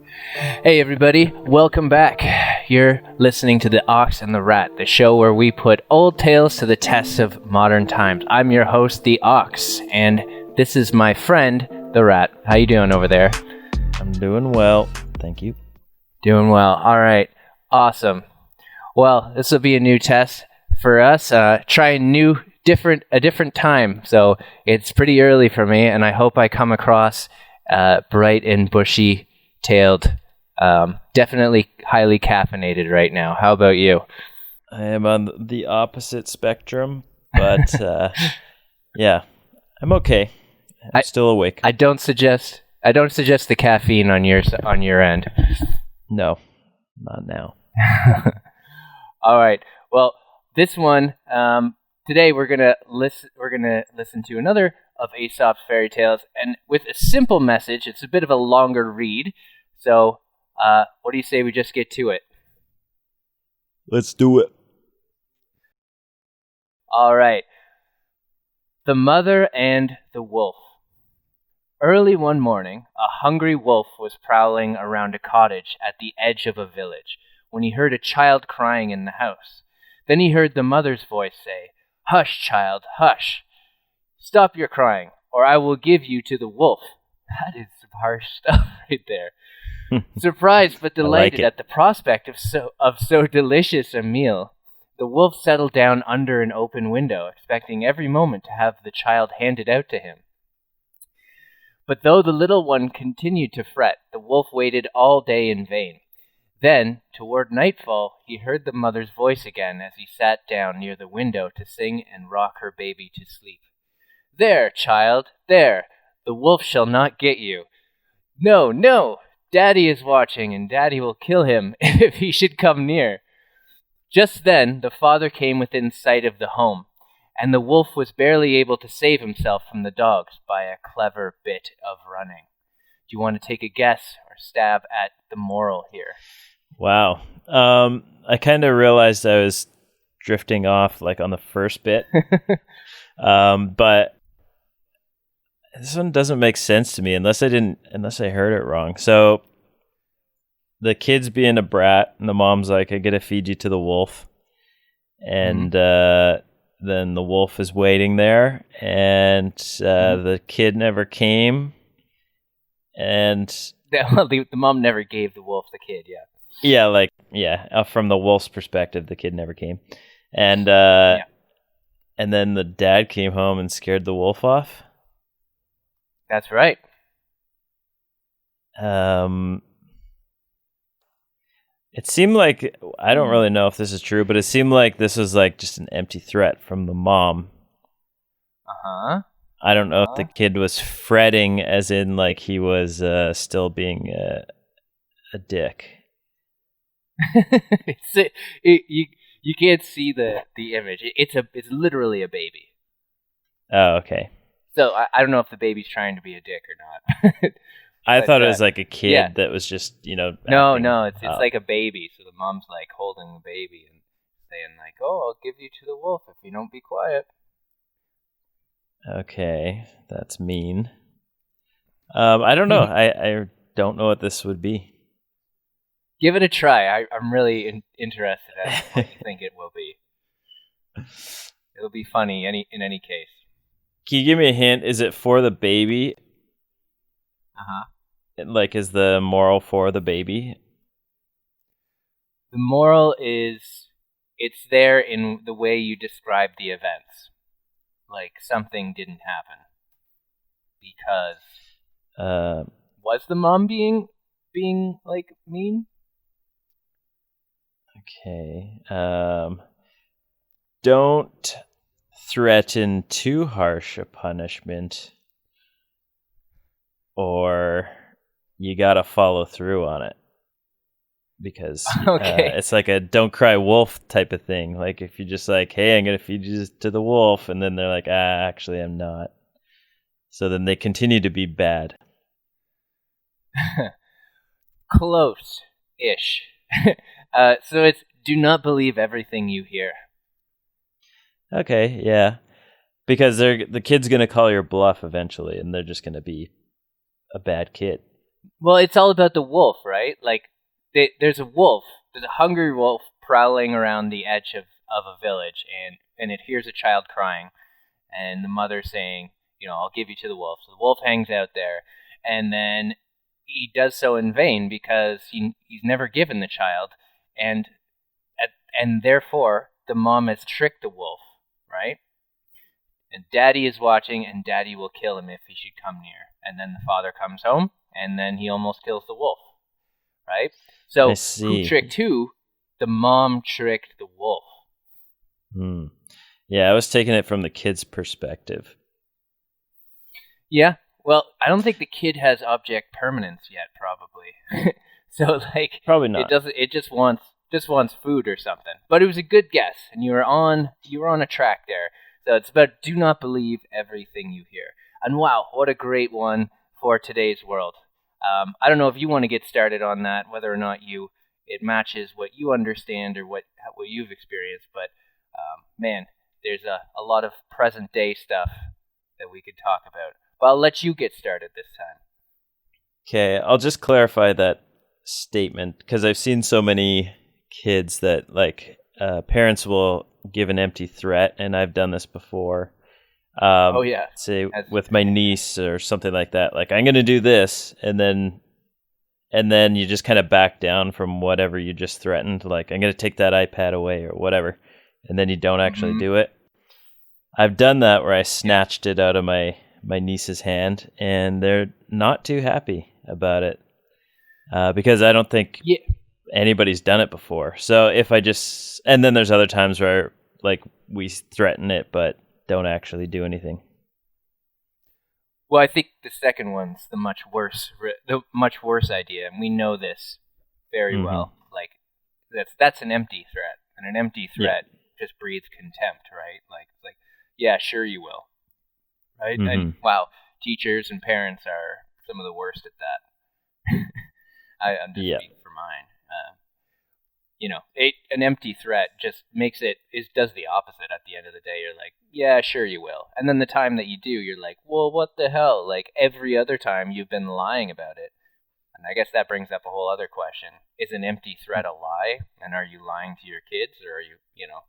Hey everybody, welcome back. You're listening to The Ox and the Rat, the show where we put old tales to the test of modern times. I'm your host, The Ox, and this is my friend, the Rat. How you doing over there? I'm doing well, thank you. Doing well. All right, awesome. Well, this will be a new test for us. Trying a different time. So it's pretty early for me, and I hope I come across bright and bushy-tailed. Definitely highly caffeinated right now. How about you? I am on the opposite spectrum, but yeah, I'm okay. I'm still awake. I don't suggest the caffeine on your end. No, not now. All right. Well, this one today we're gonna listen to another of Aesop's fairy tales, and with a simple message. It's a bit of a longer read, so what do you say we just get to it? Let's do it. All right. The Mother and the Wolf. Early one morning, a hungry wolf was prowling around a cottage at the edge of a village when he heard a child crying in the house. Then he heard the mother's voice say, "Hush, child, hush. Stop your crying, or I will give you to the wolf." That is some harsh stuff right there. Surprised but delighted at the prospect of so delicious a meal, the wolf settled down under an open window, expecting every moment to have the child handed out to him. But though the little one continued to fret, the wolf waited all day in vain. Then, toward nightfall, he heard the mother's voice again as he sat down near the window to sing and rock her baby to sleep. "There, child, there, the wolf shall not get you. No, no, Daddy is watching, and Daddy will kill him if he should come near." Just then, the father came within sight of the home, and the wolf was barely able to save himself from the dogs by a clever bit of running. Do you want to take a guess or stab at the moral here? Wow. I kind of realized I was drifting off like on the first bit. But this one doesn't make sense to me unless I heard it wrong. So the kid's being a brat and the mom's like, "I gotta feed you to the wolf." And then the wolf is waiting there, and the kid never came. And the mom never gave the wolf the kid, from the wolf's perspective, the kid never came. And and then the dad came home and scared the wolf off. That's right. It seemed like, I don't really know if this is true, but it seemed like this was like just an empty threat from the mom. I don't know if the kid was fretting as in like he was still being a dick. You can't see the image. It's literally a baby. Oh, okay. So I don't know if the baby's trying to be a dick or not. I thought it was like a kid that was just, No, it's like a baby. So the mom's like holding the baby and saying like, "Oh, I'll give you to the wolf if you don't be quiet." Okay, that's mean. I don't know. I don't know what this would be. Give it a try. I'm really interested in what you think it will be. It'll be funny in any case. Can you give me a hint? Is it for the baby? Like, is the moral for the baby? The moral is it's there in the way you describe the events. Like something didn't happen because was the mom being like mean? Okay. Don't threaten too harsh a punishment, or you gotta follow through on it, because it's like a "don't cry wolf" type of thing. Like if you're just like, "Hey, I'm gonna feed you to the wolf," and then they're like, actually I'm not. So then they continue to be bad. Close-ish. So it's do not believe everything you hear. Okay, yeah. Because the kid's going to call your bluff eventually, and they're just going to be a bad kid. Well, it's all about the wolf, right? Like, there's a wolf, there's a hungry wolf prowling around the edge of a village, and it hears a child crying, and the mother saying, I'll give you to the wolf. So the wolf hangs out there, and then he does so in vain because he's never given the child, and and therefore the mom has tricked the wolf, right? And daddy is watching, and daddy will kill him if he should come near. And then the father comes home, and then he almost kills the wolf, right? I So who see. tricked who? The mom tricked the wolf. Hmm. Yeah, I was taking it from the kid's perspective. Yeah. Well, I don't think the kid has object permanence yet, probably. So like Probably it not. doesn't. It just wants food or something. But it was a good guess, and you were on a track there. So it's about do not believe everything you hear. And wow, what a great one for today's world. I don't know if you want to get started on that, whether or not it matches what you understand or what you've experienced. But man, there's a lot of present day stuff that we could talk about. But I'll let you get started this time. Okay, I'll just clarify that statement because I've seen so many kids that parents will give an empty threat, and I've done this before. Oh yeah, Say as with my niece or something like that, like I'm going to do this, and then you just kind of back down from whatever you just threatened. Like I'm going to take that iPad away or whatever, and then you don't actually hmm do it. I've done that where I yeah. snatched it out of my niece's hand, and they're not too happy about it because I don't think Yeah. anybody's done it before. So if I just and then there's other times where like we threaten it but don't actually do anything. Well, I think the second one's the much worse idea, and we know this very Hmm. well. Like that's an empty threat, and an empty Yeah. threat just breeds contempt, right? Like yeah, sure you will, right? And Hmm. wow, teachers and parents are some of the worst at that. I'm just Yeah. speaking for mine. An empty threat just does the opposite. At the end of the day, you're like, yeah, sure you will, and then the time that you do, you're like, well, what the hell? Like every other time you've been lying about it. And I guess that brings up a whole other question: is an empty threat a lie? And are you lying to your kids, or are you?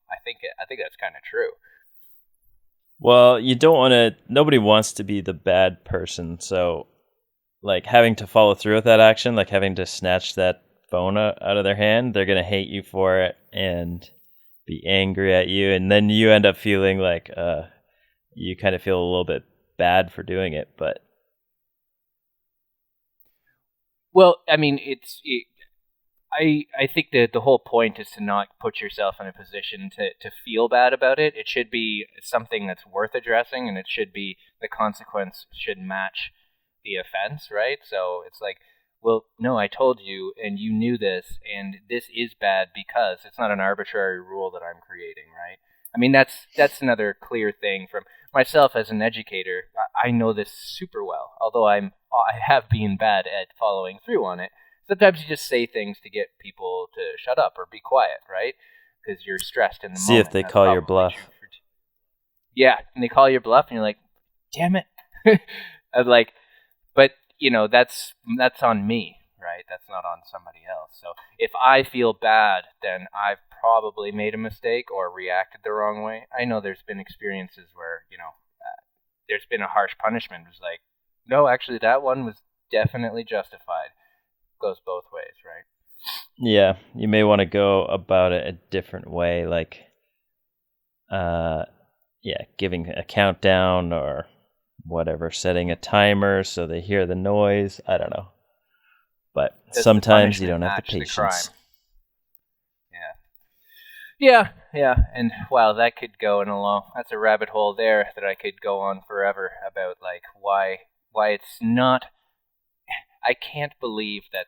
I think that's kind of true. Well, you don't want to. Nobody wants to be the bad person. So, like having to follow through with that action, like having to snatch that phone out of their hand, they're gonna hate you for it and be angry at you, and then you end up feeling like you kind of feel a little bit bad for doing it. But Well, I mean, I think that the whole point is to not put yourself in a position to feel bad about it. It should be something that's worth addressing, and it should be the consequence should match the offense, right? So it's like, well, no, I told you, and you knew this, and this is bad because it's not an arbitrary rule that I'm creating, right? I mean, that's another clear thing from myself as an educator. I know this super well, although I have been bad at following through on it. Sometimes you just say things to get people to shut up or be quiet, right? Because you're stressed in the see if moment. they And that's call your probably true bluff. for. Yeah, and they call your bluff, and you're like, "Damn it!" I'm like, but that's on me, right? That's not on somebody else. So if I feel bad, then I've probably made a mistake or reacted the wrong way. I know there's been experiences where there's been a harsh punishment. It was like, no, actually, that one was definitely justified. Goes both ways, right? Yeah, you may want to go about it a different way, like uh, yeah, giving a countdown or whatever, setting a timer so they hear the noise. I don't know, but Does the sometimes you punishment don't have the match the crime? patience. Yeah. Yeah, yeah, and wow, that could go in a long. That's a rabbit hole there that I could go on forever about, like why it's not. I can't believe that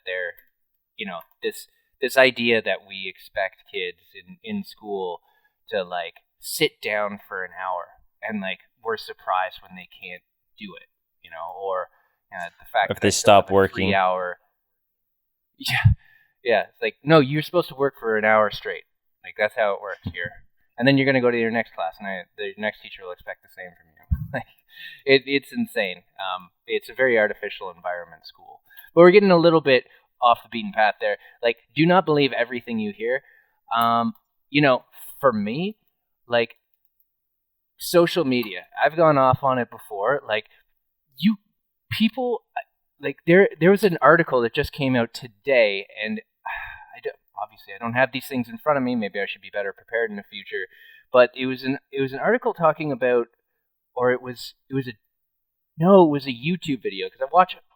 this idea that we expect kids in school to like sit down for an hour, and like we're surprised when they can't do it, or the Or fact if that I they still have stop a free working, hour. Yeah, yeah. It's like, no, you're supposed to work for an hour straight. Like that's how it works here. And then you're gonna go to your next class, and the next teacher will expect the same from you. Like, it's insane. It's a very artificial environment, school. But we're getting a little bit off the beaten path there. Like, do not believe everything you hear. You know, for me, like, social media, I've gone off on it before. Like, you people, like, there was an article that just came out today, and obviously I don't have these things in front of me. Maybe I should be better prepared in the future. But it was an article talking about, or it was a YouTube video, because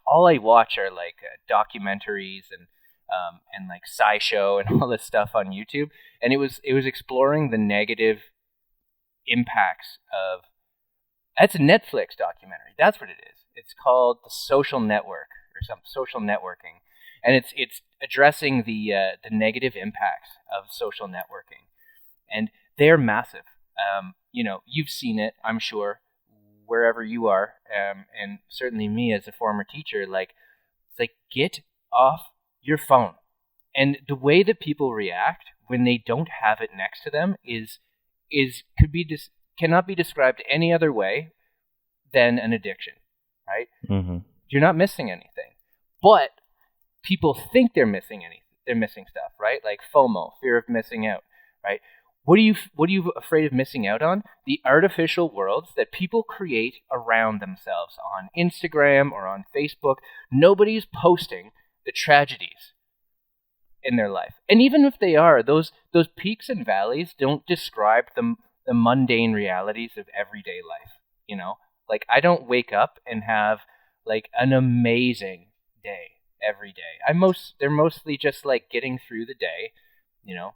all I watch are like documentaries and like SciShow and all this stuff on YouTube, and it was exploring the negative impacts of. That's a Netflix documentary. That's what it is. It's called The Social Network, or some social networking, and it's addressing the negative impacts of social networking, and they're massive. You know, you've seen it, I'm sure, wherever you are, and certainly me as a former teacher. Like, it's like, get off your phone. And the way that people react when they don't have it next to them cannot be described any other way than an addiction, right? Mm-hmm. You're not missing anything, but people think they're missing anything. They're missing stuff, right? Like FOMO, fear of missing out, right? What are you afraid of missing out on? The artificial worlds that people create around themselves on Instagram or on Facebook. Nobody's posting the tragedies in their life. And even if they are, those peaks and valleys don't describe the mundane realities of everyday life, you know? Like, I don't wake up and have like an amazing day every day. They're mostly just like getting through the day, you know.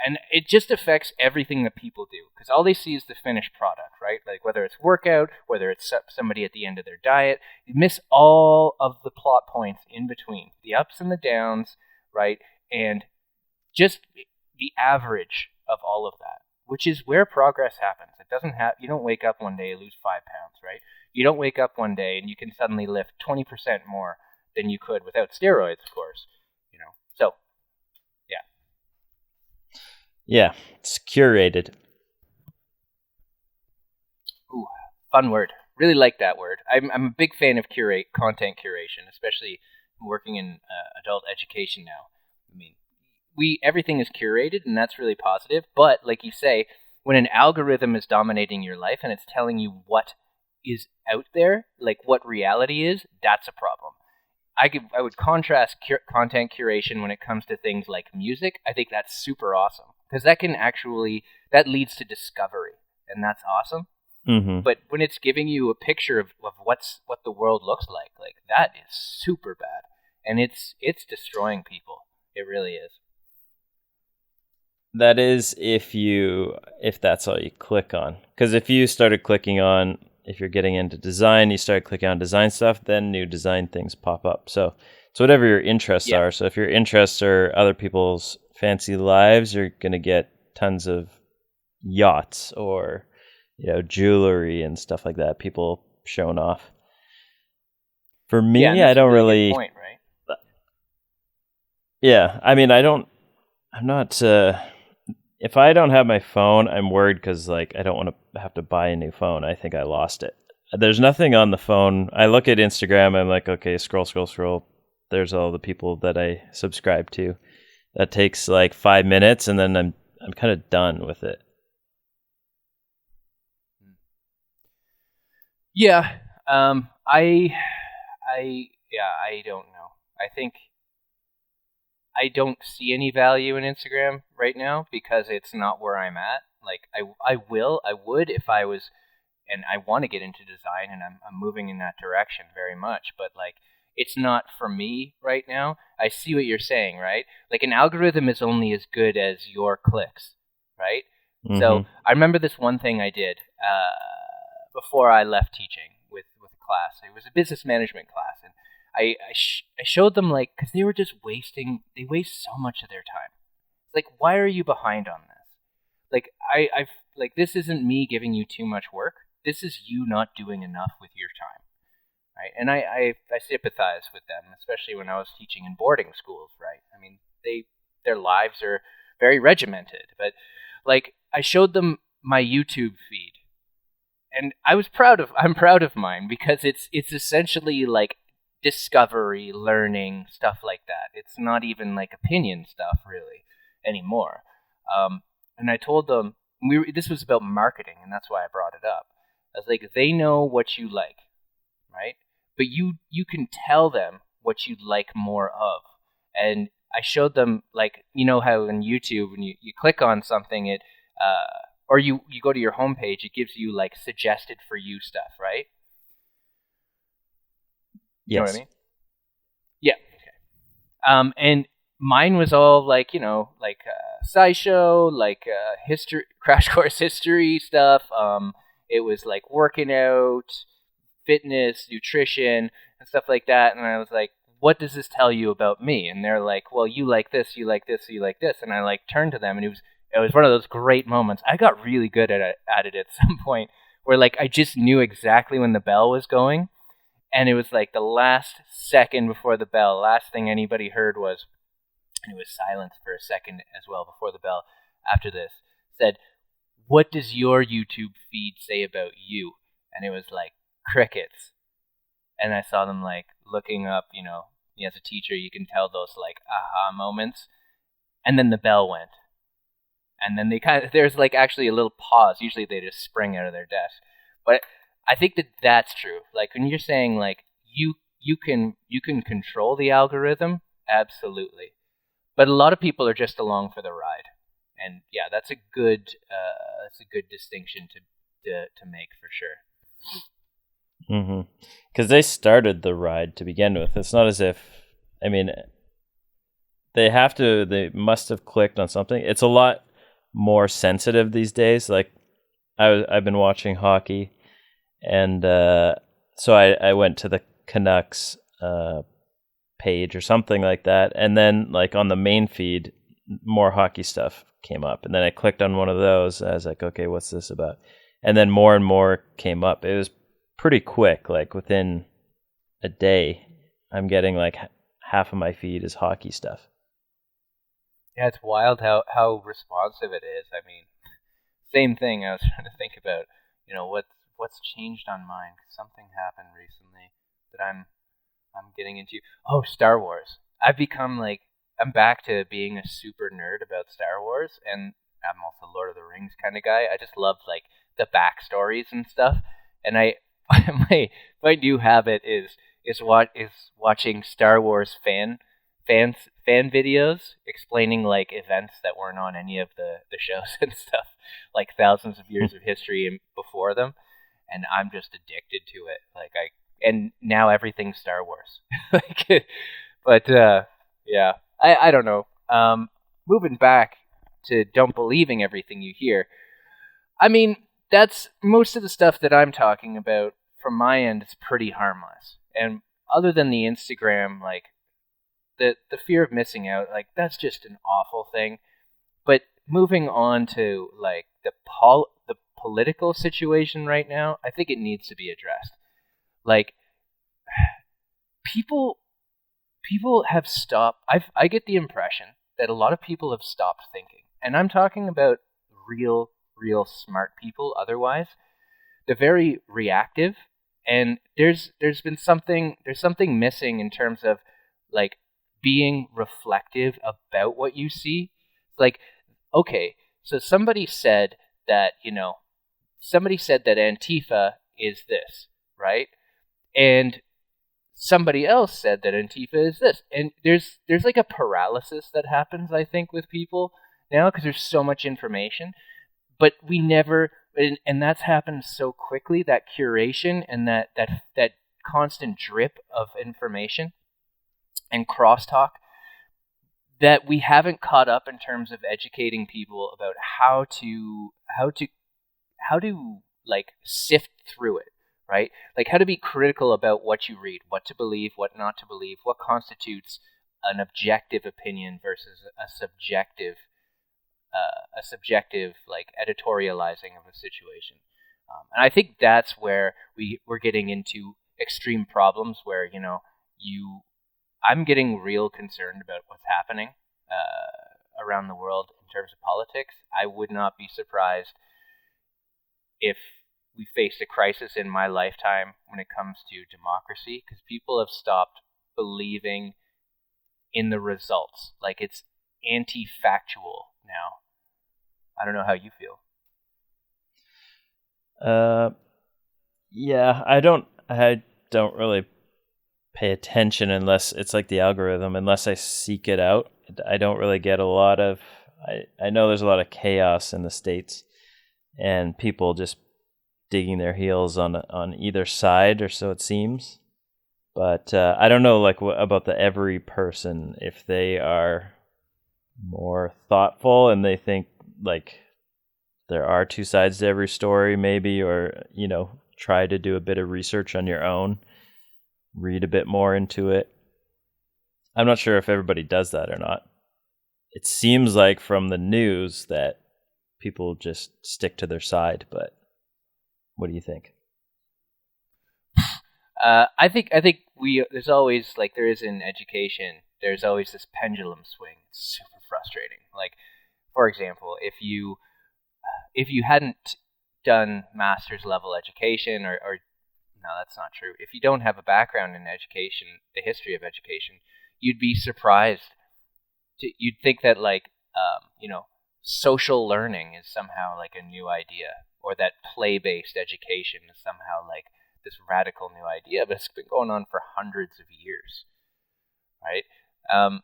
And it just affects everything that people do, because all they see is the finished product, right? Like, whether it's workout, whether it's somebody at the end of their diet, you miss all of the plot points in between, the ups and the downs, right? And just the average of all of that, which is where progress happens. You don't wake up one day and lose 5 pounds, right? You don't wake up one day and you can suddenly lift 20% more than you could without steroids, of course, you know. So, yeah. Yeah, it's curated. Ooh, fun word. Really like that word. I'm a big fan of content curation, especially working in adult education now. I mean, everything is curated, and that's really positive. But like you say, when an algorithm is dominating your life and it's telling you what is out there, like what reality is, that's a problem. I would contrast content curation when it comes to things like music. I think that's super awesome, because that leads to discovery, and that's awesome. Mm-hmm. But when it's giving you a picture of what the world looks like that is super bad, and it's destroying people. It really is. That is if that's all you click on. Because if you started clicking on, if you're getting into design, you start clicking on design stuff, then new design things pop up. So it's whatever your interests are. So if your interests are other people's fancy lives, you're going to get tons of yachts or, you know, jewelry and stuff like that, people showing off. For me, I don't really... Good point, right? Yeah, I mean, I'm not... If I don't have my phone, I'm worried because, like, I don't want to have to buy a new phone. I think I lost it. There's nothing on the phone. I look at Instagram, I'm like, okay, scroll. There's all the people that I subscribe to. That takes like 5 minutes, and then I'm kind of done with it. Yeah. I don't know. I think I don't see any value in Instagram right now because it's not where I'm at. Like, I would if I was, and I want to get into design, and I'm moving in that direction very much, but like, it's not for me right now. I see what you're saying, right? Like, an algorithm is only as good as your clicks, right? Mm-hmm. So I remember this one thing I did before I left teaching with a class. It was a business management class, and I showed them, like, because they waste so much of their time. Like, why are you behind on this? Like, I've like, this isn't me giving you too much work. This is you not doing enough with your time, right? And I sympathize with them, especially when I was teaching in boarding schools, right? I mean, their lives are very regimented, but like, I showed them my YouTube feed, and I'm proud of mine because it's essentially like discovery, learning, stuff like that. It's not even like opinion stuff really anymore. And I told them this was about marketing, and that's why I brought it up. I was like, they know what you like, right? But you can tell them what you'd like more of. And I showed them, like, you know how in YouTube when you click on something, it or you go to your homepage, it gives you like suggested for you stuff, right? You know what I Yes. mean? Yeah. And mine was all like, like SciShow, like history, crash course history stuff. It was like working out, fitness, nutrition, and stuff like that. And I was like, what does this tell you about me? And they're like, well, you like this, you like this, you like this. And I like turned to them, and it was one of those great moments. I got really good at it at some point, where like I just knew exactly when the bell was going, and it was like the last second before the bell. Last thing anybody heard was, and it was silence for a second as well before the bell. After this, said, "What does your YouTube feed say about you?" And it was like crickets. And I saw them like looking up. As a teacher, you can tell those like aha moments. And then the bell went, and then there's like actually a little pause. Usually they just spring out of their desk, but I think that that's true. Like when you're saying like you can control the algorithm, absolutely. But a lot of people are just along for the ride, and yeah, that's a good distinction to make for sure. Because they started the ride to begin with. It's not as if, I mean, they must have clicked on something. It's a lot more sensitive these days. Like I've been watching hockey, and so I went to the Canucks page or something like that, and then like on the main feed, more hockey stuff came up, and then I clicked on one of those. I was like, okay, what's this about? And then more and more came up. It was pretty quick. Like within a day, I'm getting like half of my feed is hockey stuff. Yeah, it's wild how responsive it is. I mean, same thing. I was trying to think about, what's changed on mine. Something happened recently that I'm getting into. Oh, Star Wars. I'm back to being a super nerd about Star Wars, and I'm also Lord of the Rings kind of guy. I just love like the backstories and stuff. And I my new habit is watching Star Wars fans fan videos explaining like events that weren't on any of the shows and stuff, like thousands of years of history before them, and I'm just addicted to it. And now everything's Star Wars. like, but yeah, I don't know. Moving back to don't believing everything you hear. I mean, that's most of the stuff that I'm talking about from my end is pretty harmless. And other than the Instagram, like the fear of missing out, like that's just an awful thing. But moving on to like the political situation right now, I think it needs to be addressed. Like people people have stopped. I get the impression that a lot of people have stopped thinking, and I'm talking about real smart people. Otherwise, they're very reactive, and there's something missing in terms of like being reflective about what you see. Like, okay, so somebody said that Antifa is this, right? And somebody else said that Antifa is this. And there's like a paralysis that happens, I think, with people now because there's so much information, but we never, and that's happened so quickly, that curation and that constant drip of information and crosstalk, that we haven't caught up in terms of educating people about how to like sift through it, right? Like how to be critical about what you read, what to believe, what not to believe, what constitutes an objective opinion versus a subjective like editorializing of a situation. And I think that's where we're getting into extreme problems where I'm getting real concerned about what's happening around the world in terms of politics. I would not be surprised if we faced a crisis in my lifetime when it comes to democracy, because people have stopped believing in the results. Like it's anti-factual now. I don't know how you feel. Yeah, I don't really pay attention unless it's like the algorithm, unless I seek it out. I don't really get a lot of I know there's a lot of chaos in the States and people just digging their heels on either side, or so it seems. But I don't know, like, about the every person, if they are more thoughtful and they think like there are two sides to every story, maybe, or try to do a bit of research on your own, read a bit more into it. I'm not sure if everybody does that or not. It seems like from the news that people just stick to their side, but what do you think? I think there's always, like there is in education, there's always this pendulum swing. It's super frustrating. Like, for example, if you hadn't done master's level education, or no, that's not true. If you don't have a background in education, the history of education, you'd be surprised. You'd think that like social learning is somehow like a new idea, or that play-based education is somehow like this radical new idea, but it's been going on for hundreds of years, right? Um,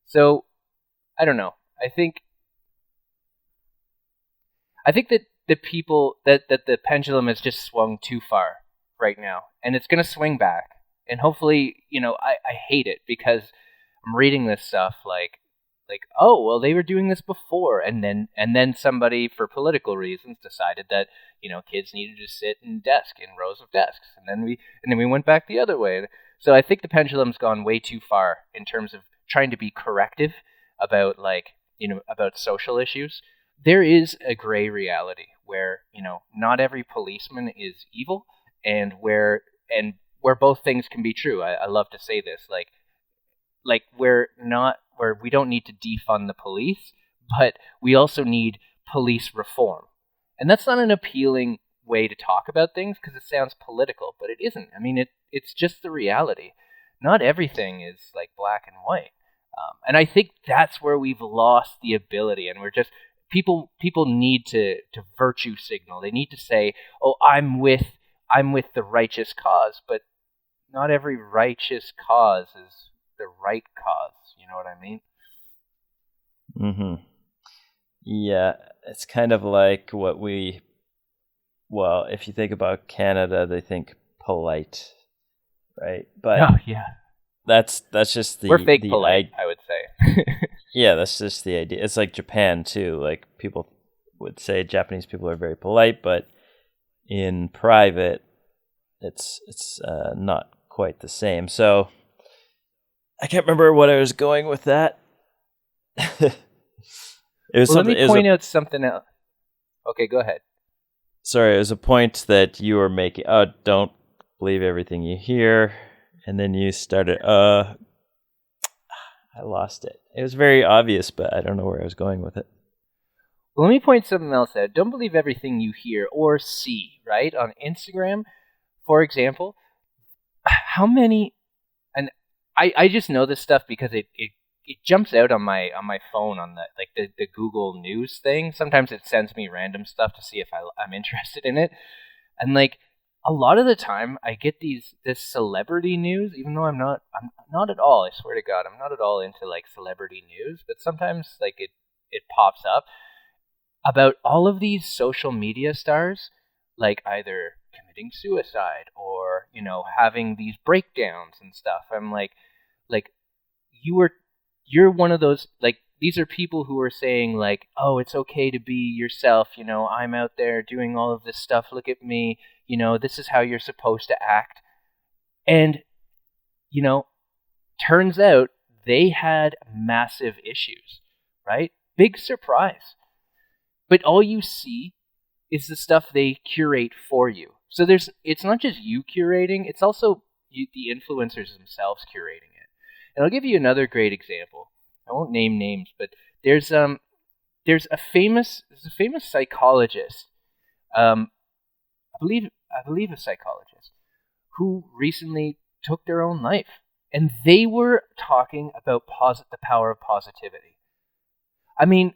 so I don't know. I think that the people that the pendulum has just swung too far right now, and it's going to swing back. And hopefully, I hate it because I'm reading this stuff like, oh well, they were doing this before, and then somebody for political reasons decided that kids needed to sit in rows of desks, and then we went back the other way. So I think the pendulum's gone way too far in terms of trying to be corrective about about social issues. There is a gray reality where not every policeman is evil, and where both things can be true. I love to say this, we're not where we don't need to defund the police, but we also need police reform. And that's not an appealing way to talk about things because it sounds political, but it isn't. I mean, it's just the reality. Not everything is like black and white. And I think that's where we've lost the ability, and we're just people need to virtue signal. They need to say, "Oh, I'm with the righteous cause," but not every righteous cause is the right cause. You know what I mean? Mm-hmm. Yeah, it's kind of like well, if you think about Canada, they think polite, right? But Oh yeah, that's just we're fake the polite, I would say. yeah, that's just the idea. It's like Japan too. Like, people would say Japanese people are very polite, but in private, it's not quite the same. So I can't remember what I was going with that. It was Well, let something. me point out something else. Okay, go ahead. Sorry, it was a point that you were making. Oh, don't believe everything you hear, and then you started. I lost it. It was very obvious, but I don't know where I was going with it. Well, let me point something else out. Don't believe everything you hear or see, right? On Instagram, for example, how many, and I just know this stuff because it jumps out on my phone on the Google News thing. Sometimes it sends me random stuff to see if I'm interested in it. And like a lot of the time I get this celebrity news, even though I'm not at all, I swear to God, I'm not at all into like celebrity news, but sometimes like it pops up about all of these social media stars, like either committing suicide or having these breakdowns and stuff. I'm like you're one of those, like, these are people who are saying like, oh, it's okay to be yourself, I'm out there doing all of this stuff, look at me, this is how you're supposed to act. And you know turns out they had massive issues, right? Big surprise. But all you see is the stuff they curate for you. So it's not just you curating, it's also the influencers themselves curating it. And I'll give you another great example. I won't name names, but there's a famous psychologist, I believe a psychologist, who recently took their own life. And they were talking about the power of positivity. I mean,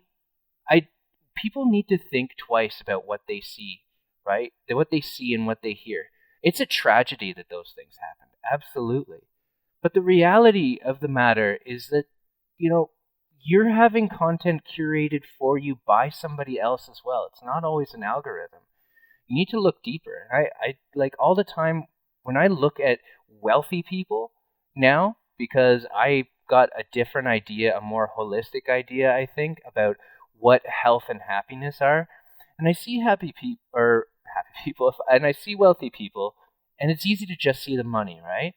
I people need to think twice about what they see, right? What they see and what they hear. It's a tragedy that those things happened, absolutely. But the reality of the matter is that, you're having content curated for you by somebody else as well. It's not always an algorithm. You need to look deeper. I like all the time when I look at wealthy people now, because I got a different idea, a more holistic idea, I think, about what health and happiness are. And I see happy people, and I see wealthy people, and it's easy to just see the money, right?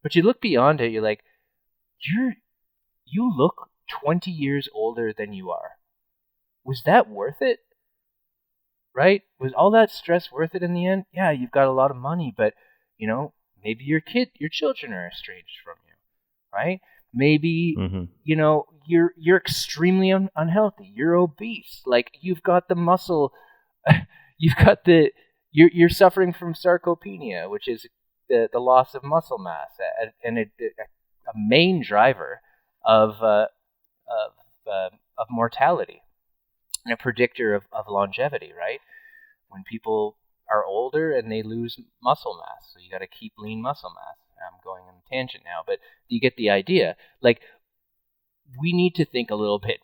But you look beyond it, you're like, you look 20 years older than you are. Was that worth it? Right? Was all that stress worth it in the end? Yeah, you've got a lot of money, but maybe your children are estranged from you, right? Maybe you're extremely unhealthy. You're obese. Like you've got the muscle, you're suffering from sarcopenia, which is the loss of muscle mass, and a main driver of mortality and a predictor of longevity, right? When people are older and they lose muscle mass, so you got to keep lean muscle mass. I'm going on a tangent now, but you get the idea. Like, we need to think a little bit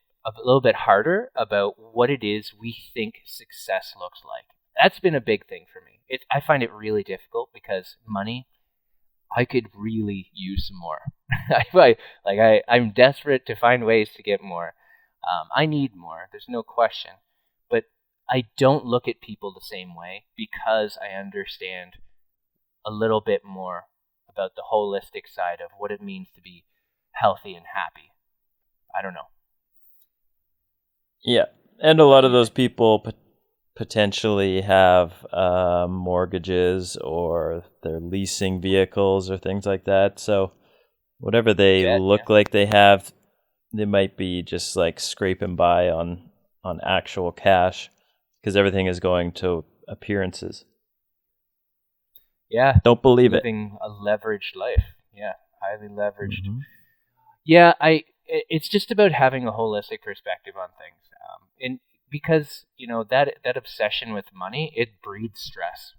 harder about what it is we think success looks like. That's been a big thing for me. I find it really difficult because money, I could really use some more. I'm desperate to find ways to get more. I need more. There's no question. But I don't look at people the same way because I understand a little bit more about the holistic side of what it means to be healthy and happy. I don't know. Yeah. And a lot of those people potentially have mortgages, or they're leasing vehicles or things like that. So whatever they look like they have, they might be just like scraping by on actual cash because everything is going to appearances. Yeah. Don't believe living a leveraged life. Yeah. Highly leveraged. Mm-hmm. Yeah. It's just about having a holistic perspective on things. And because, that obsession with money, it breeds stress.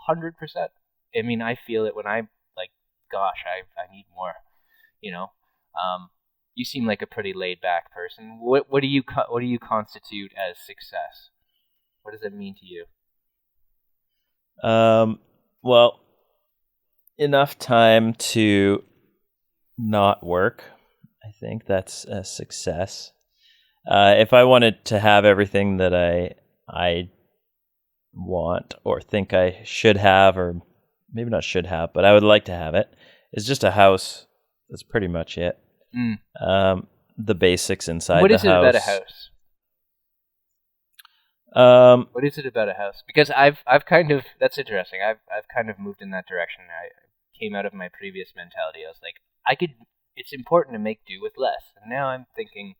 100%. I mean, I feel it when I'm like, gosh, I need more, you seem like a pretty laid back person. What do you constitute as success? What does it mean to you? Well, enough time to not work. I think that's a success. If I wanted to have everything that I want or think I should have, or maybe not should have, but I would like to have it, is just a house. That's pretty much it. The basics inside the house. What is it about a house? What is it about a house? Because I've kind of, that's interesting. I've kind of moved in that direction. I came out of my previous mentality. I was like, it's important to make do with less. And now I'm thinking,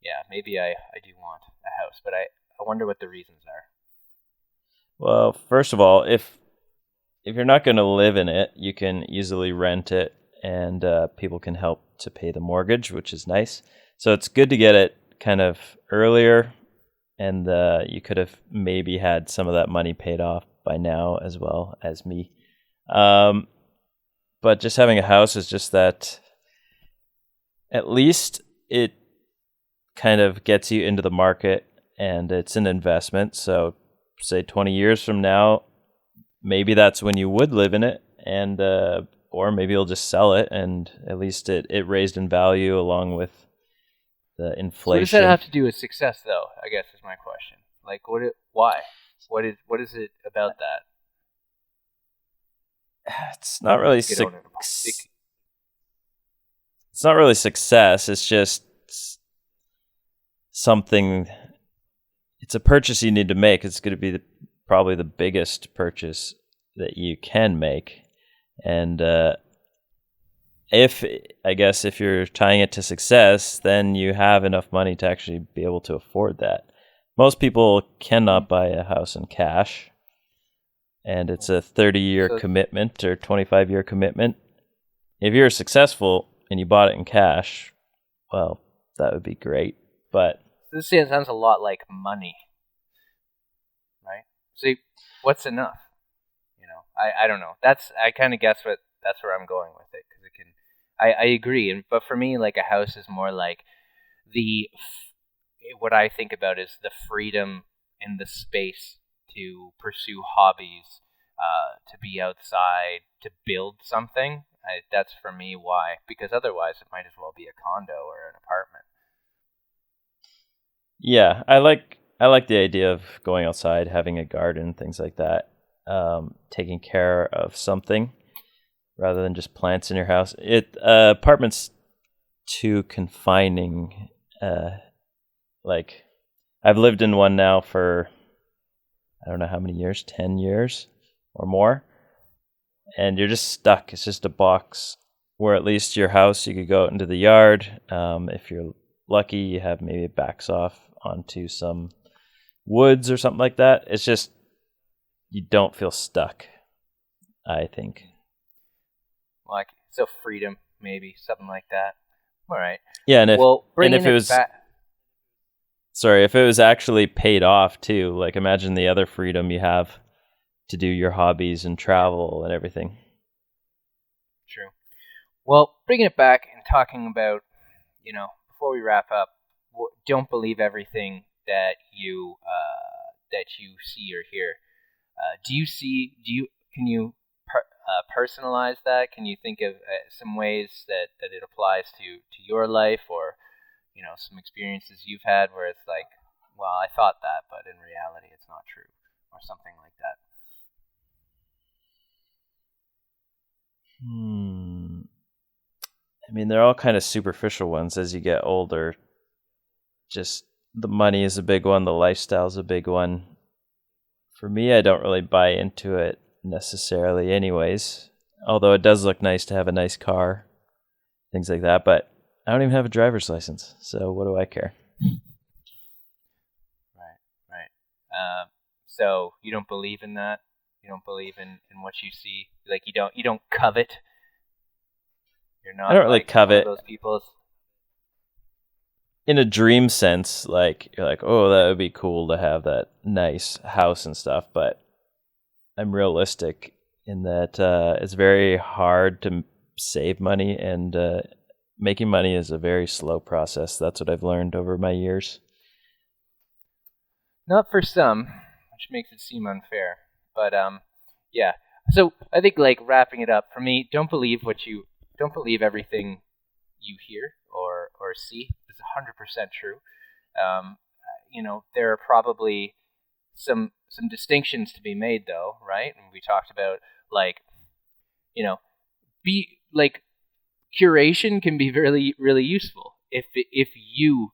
yeah, maybe I do want a house, but I wonder what the reasons are. Well, first of all, if you're not going to live in it, you can easily rent it, and people can help to pay the mortgage, which is nice. So it's good to get it kind of earlier, and you could have maybe had some of that money paid off by now as well as me. But just having a house is just that, at least it kind of gets you into the market, and it's an investment. So say 20 years from now, maybe that's when you would live in it, and or maybe you'll just sell it, and at least it raised in value along with the inflation. So what does that have to do with success, though? I guess is my question. Like, why? What is it about that? It's not really it's not really success. It's just something. It's a purchase you need to make. It's going to be probably the biggest purchase that you can make. And if you're tying it to success, then you have enough money to actually be able to afford that. Most people cannot buy a house in cash, and it's a 30-year commitment or 25-year commitment. If you're successful and you bought it in cash, well, that would be great. But This sounds a lot like money, right? See, what's enough? I don't know. I kind of guess that's where I'm going with it because it can. I agree, but for me, like a house is more like the what I think about is the freedom and the space to pursue hobbies, to be outside, to build something. That's for me why, because otherwise it might as well be a condo or an apartment. yeah, I like the idea of going outside, having a garden, things like that. Taking care of something rather than just plants in your house. Apartments too confining. Like I've lived in one now for I don't know how many years, 10 years or more, and you're just stuck. It's just a box. Where at least your house, you could go out into the yard. If you're lucky, you have maybe it backs off onto some woods or something like that. It's just you don't feel stuck, I think. Like so, freedom, maybe something like that. All right. Yeah, and Bringing if it it was back. sorry, if it was actually paid off too, like imagine the other freedom you have to do your hobbies and travel and everything. True. Well, bringing it back and talking about, before we wrap up, don't believe everything that you see or hear. Can you personalize that? Can you think of some ways that it applies to your life, or some experiences you've had where it's like, well, I thought that, but in reality it's not true, or something like that? I mean, they're all kind of superficial ones as you get older. Just the money is a big one, the lifestyle's a big one. For me, I don't really buy into it necessarily anyways. Although it does look nice to have a nice car, things like that, but I don't even have a driver's license, so what do I care? Right. So you don't believe in that? You don't believe in what you see? Like you don't covet? You're not I don't really like covet. one of those people? In a dream sense, like you're like, oh, that would be cool to have that nice house and stuff, but I'm realistic in that it's very hard to save money, and making money is a very slow process. That's what I've learned over my years. Not for some, which makes it seem unfair. But yeah. So I think like wrapping it up for me, don't believe everything you hear or see. It's 100% true. There are probably some distinctions to be made, though, right? And we talked about like, be like curation can be really really useful if you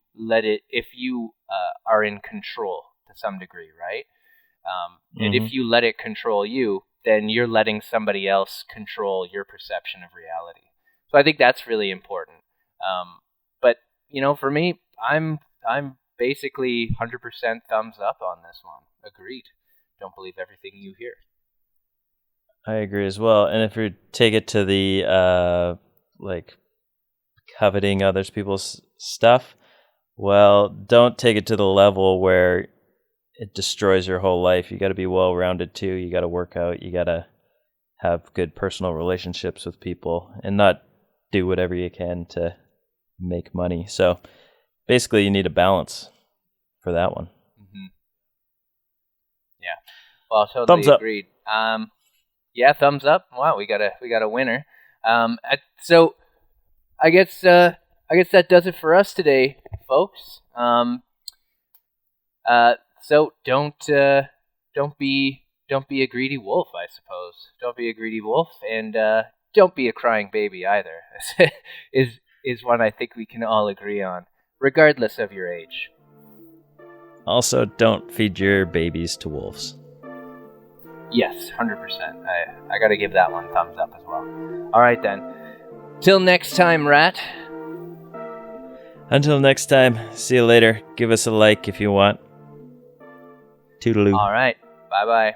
are in control to some degree, right? And if you let it control you, then you're letting somebody else control your perception of reality. So I think that's really important. But for me, I'm basically 100% thumbs up on this one. Agreed. Don't believe everything you hear. I agree as well. And if you take it to the like coveting others people's stuff, well, don't take it to the level where it destroys your whole life. You got to be well-rounded too. You got to work out. You got to have good personal relationships with people and not do whatever you can to make money. So basically you need a balance for that one. Mm-hmm. Yeah. Well, totally thumbs up. Agreed. Yeah, thumbs up. Wow, we got a winner. So I guess that does it for us today, folks. So don't be a greedy wolf, I suppose. Don't be a greedy wolf, and don't be a crying baby either. is one I think we can all agree on, regardless of your age. Also, don't feed your babies to wolves. Yes, 100%. I got to give that one thumbs up as well. All right then. Till next time, Rat. Until next time, see you later. Give us a like if you want. Toodaloo. All right. Bye-bye.